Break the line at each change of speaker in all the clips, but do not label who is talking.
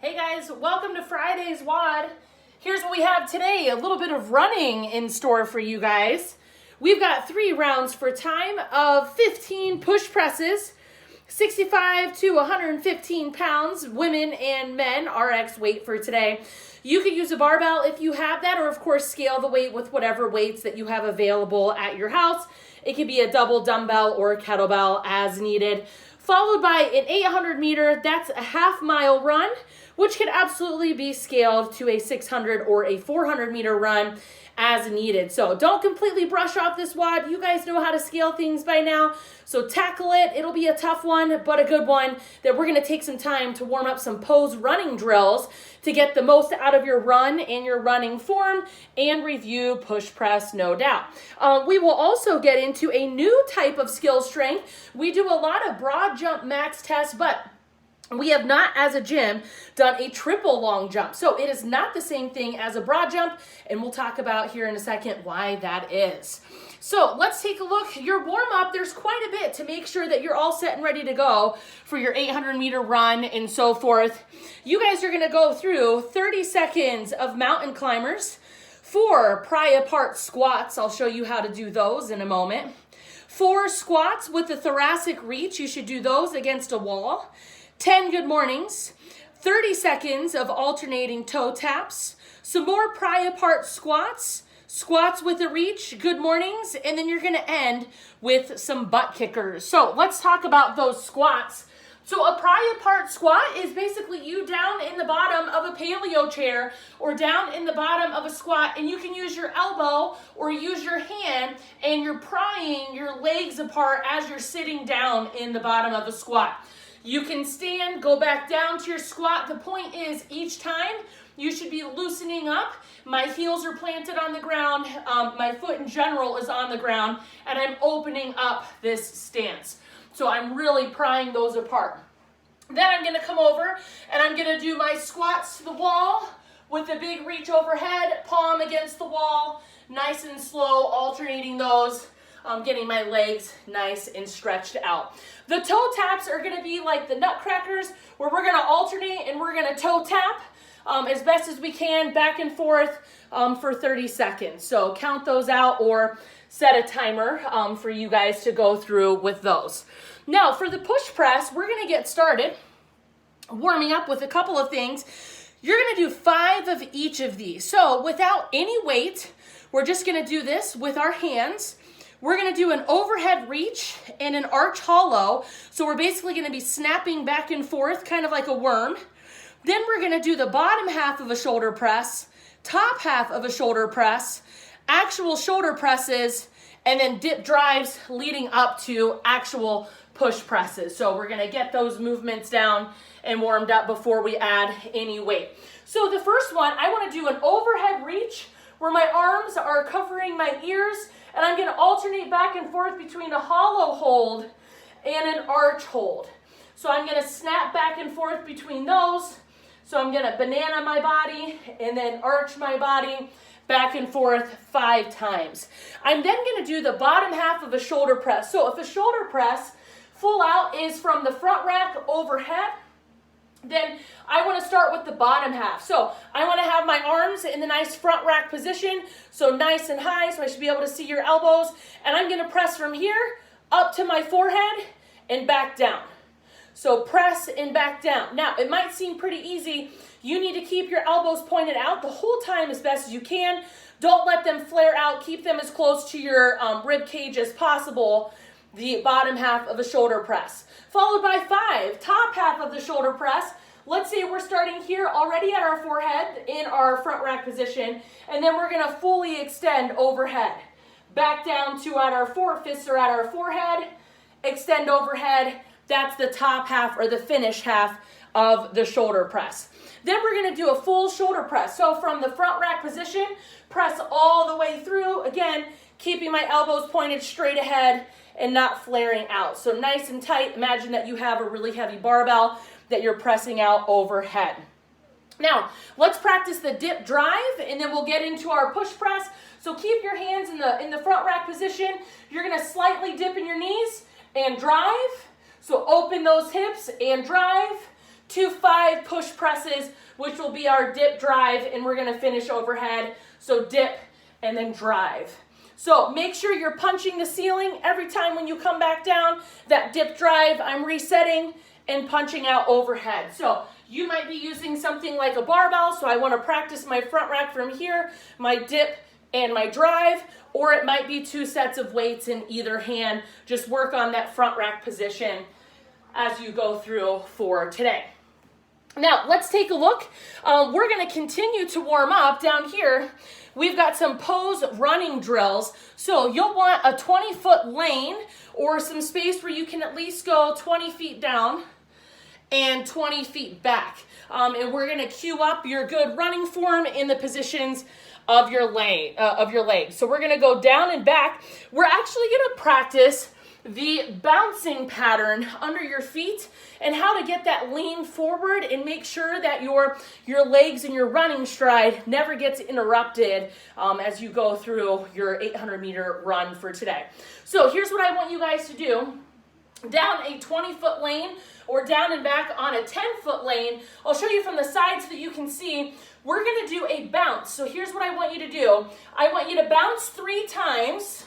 Hey guys, welcome to Friday's WOD. Here's what we have today, a little bit of running in store for you guys. We've got 3 rounds for time of 15 push presses, 65 to 115 pounds, women and men, RX weight for today. You could use a barbell if you have that, or of course scale the weight with whatever weights that you have available at your house. It could be a double dumbbell or a kettlebell as needed. Followed by an 800 meter, that's a half-mile run, which could absolutely be scaled to a 600 or a 400 meter run as needed. So don't completely brush off this WOD. You guys know how to scale things by now, so tackle it. It'll be a tough one, but a good one that we're gonna take some time to warm up some pose running drills to get the most out of your run and your running form and review push press, no doubt. We will also get into a new type of skill strength. We do a lot of broad jump max tests, but we have not, as a gym, done a triple long jump. So it is not the same thing as a broad jump, and we'll talk about here in a second why that is. So let's take a look. Your warm-up, there's quite a bit to make sure that you're all set and ready to go for your 800 meter run and so forth. You guys are gonna go through 30 seconds of mountain climbers, 4 pry-apart squats. I'll show you how to do those in a moment. 4 squats with the thoracic reach. You should do those against a wall. 10 good mornings, 30 seconds of alternating toe taps, some more pry-apart squats, squats with a reach, good mornings, and then you're gonna end with some butt kickers. So let's talk about those squats. So a pry-apart squat is basically you down in the bottom of a paleo chair or down in the bottom of a squat, and you can use your elbow or use your hand, and you're prying your legs apart as you're sitting down in the bottom of a squat. You can stand, go back down to your squat. The point is each time you should be loosening up. My heels are planted on the ground. My foot in general is on the ground, and I'm opening up this stance. So I'm really prying those apart. Then I'm gonna come over and I'm gonna do my squats to the wall with a big reach overhead, palm against the wall, nice and slow, alternating those. Getting my legs nice and stretched out. The toe taps are gonna be like the nutcrackers, where we're gonna alternate and we're gonna toe tap as best as we can, back and forth for 30 seconds. So count those out or set a timer for you guys to go through with those. Now for the push press, we're gonna get started warming up with a couple of things. You're gonna do 5 of each of these. So without any weight, we're just gonna do this with our hands. We're gonna do an overhead reach and an arch hollow. So we're basically gonna be snapping back and forth, kind of like a worm. Then we're gonna do the bottom half of a shoulder press, top half of a shoulder press, actual shoulder presses, and then dip drives leading up to actual push presses. So we're gonna get those movements down and warmed up before we add any weight. So the first one, I wanna do an overhead reach where my arms are covering my ears, and I'm gonna alternate back and forth between a hollow hold and an arch hold. So I'm gonna snap back and forth between those. So I'm gonna banana my body and then arch my body back and forth 5 times. I'm then gonna do the bottom half of a shoulder press. So if a shoulder press full out is from the front rack overhead, then I want to start with the bottom half. So I want to have my arms in the nice front rack position, so nice and high, so I should be able to see your elbows. And I'm going to press from here up to my forehead and back down. So press and back down. Now, it might seem pretty easy. You need to keep your elbows pointed out the whole time as best as you can. Don't let them flare out. Keep them as close to your rib cage as possible. The bottom half of a shoulder press. Followed by 5, top half of the shoulder press. Let's say we're starting here already at our forehead in our front rack position, and then we're gonna fully extend overhead. Back down to at our fists are at our forehead, extend overhead. That's the top half or the finish half of the shoulder press. Then we're gonna do a full shoulder press. So from the front rack position, press all the way through, again, keeping my elbows pointed straight ahead and not flaring out. So nice and tight. Imagine that you have a really heavy barbell that you're pressing out overhead. Now, let's practice the dip drive, and then we'll get into our push press. So keep your hands in the front rack position. You're gonna slightly dip in your knees and drive. So open those hips and drive. to 5 push presses, which will be our dip drive, and we're gonna finish overhead. So dip and then drive. So make sure you're punching the ceiling every time when you come back down. That dip drive, I'm resetting and punching out overhead. So you might be using something like a barbell, so I wanna practice my front rack from here, my dip and my drive, or it might be 2 sets of weights in either hand. Just work on that front rack position as you go through for today. Now, let's take a look. We're gonna continue to warm up down here. We've got some pose running drills. So you'll want a 20-foot lane or some space where you can at least go 20 feet down and 20 feet back. And we're gonna cue up your good running form in the positions of your legs. So we're gonna go down and back. We're actually gonna practice the bouncing pattern under your feet and how to get that lean forward and make sure that your legs and your running stride never gets interrupted as you go through your 800-meter run for today. So here's what I want you guys to do. Down a 20-foot lane or down and back on a 10-foot lane. I'll show you from the side so that you can see. We're gonna do a bounce. So here's what I want you to do. I want you to bounce 3 times,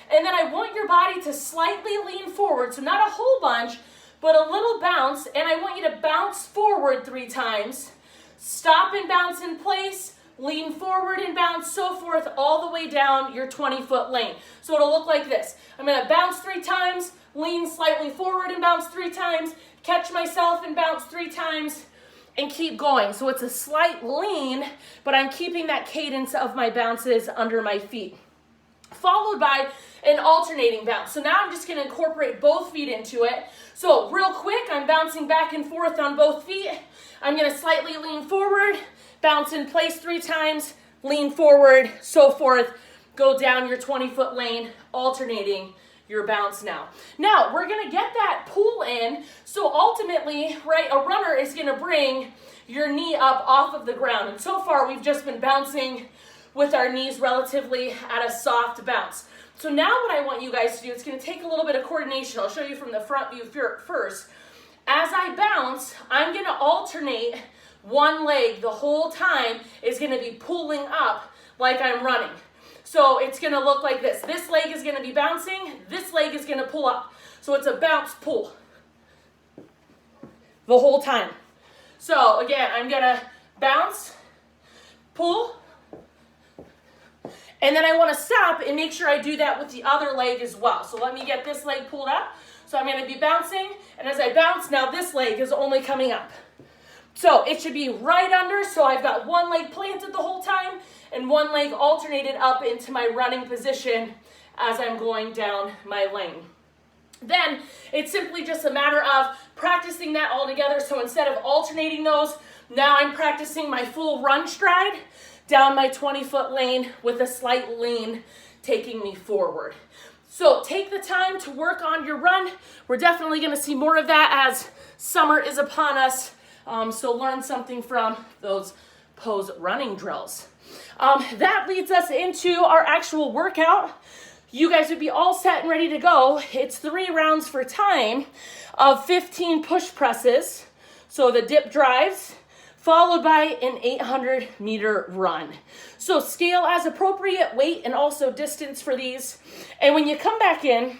and then I want your body to slightly lean forward. So not a whole bunch, but a little bounce. And I want you to bounce forward 3 times. Stop and bounce in place. Lean forward and bounce, so forth, all the way down your 20-foot lane. So it'll look like this. I'm gonna bounce 3 times, lean slightly forward and bounce 3 times, catch myself and bounce 3 times, and keep going. So it's a slight lean, but I'm keeping that cadence of my bounces under my feet. Followed by an alternating bounce. So now I'm just gonna incorporate both feet into it. So real quick, I'm bouncing back and forth on both feet. I'm gonna slightly lean forward, bounce in place 3 times, lean forward, so forth. Go down your 20-foot lane, alternating your bounce now. Now, we're gonna get that pull in, so ultimately, right, a runner is gonna bring your knee up off of the ground. And so far, we've just been bouncing with our knees relatively at a soft bounce. So now what I want you guys to do, it's gonna take a little bit of coordination. I'll show you from the front view first. As I bounce, I'm gonna alternate one leg the whole time is gonna be pulling up like I'm running. So it's gonna look like this. This leg is gonna be bouncing, this leg is gonna pull up. So it's a bounce pull the whole time. So again, I'm gonna bounce, pull, and then I wanna stop and make sure I do that with the other leg as well. So let me get this leg pulled up. So I'm gonna be bouncing, and as I bounce, now this leg is only coming up. So it should be right under, so I've got one leg planted the whole time and one leg alternated up into my running position as I'm going down my lane. Then it's simply just a matter of practicing that all together. So instead of alternating those, now I'm practicing my full run stride down my 20-foot lane with a slight lean taking me forward. So take the time to work on your run. We're definitely gonna see more of that as summer is upon us. So learn something from those pose running drills. That leads us into our actual workout. You guys would be all set and ready to go. It's 3 rounds for time of 15 push presses. So the dip drives, followed by an 800-meter run. So scale as appropriate, weight and also distance for these. And when you come back in,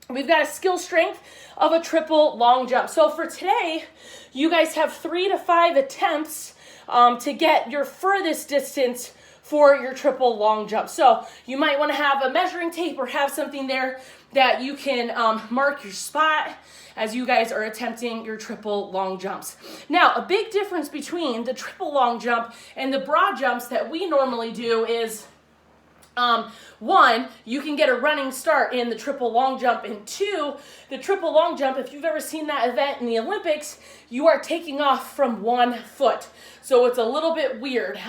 we've got a skill strength of a triple long jump. So for today, you guys have 3 to 5 attempts to get your furthest distance for your triple long jump. So you might want to have a measuring tape or have something there that you can mark your spot as you guys are attempting your triple long jumps. Now, a big difference between the triple long jump and the broad jumps that we normally do is 1, you can get a running start in the triple long jump, and 2, the triple long jump, if you've ever seen that event in the Olympics, you are taking off from 1 foot. So it's a little bit weird.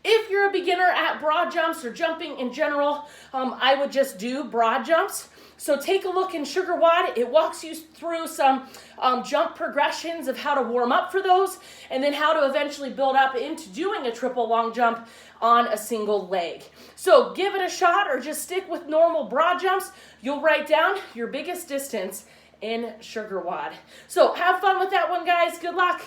If you're a beginner at broad jumps or jumping in general, I would just do broad jumps. So take a look in Sugar WOD. It walks you through some jump progressions of how to warm up for those, and then how to eventually build up into doing a triple long jump on a single leg. So give it a shot, or just stick with normal broad jumps. You'll write down your biggest distance in sugar WOD. So have fun with that one, guys. Good luck.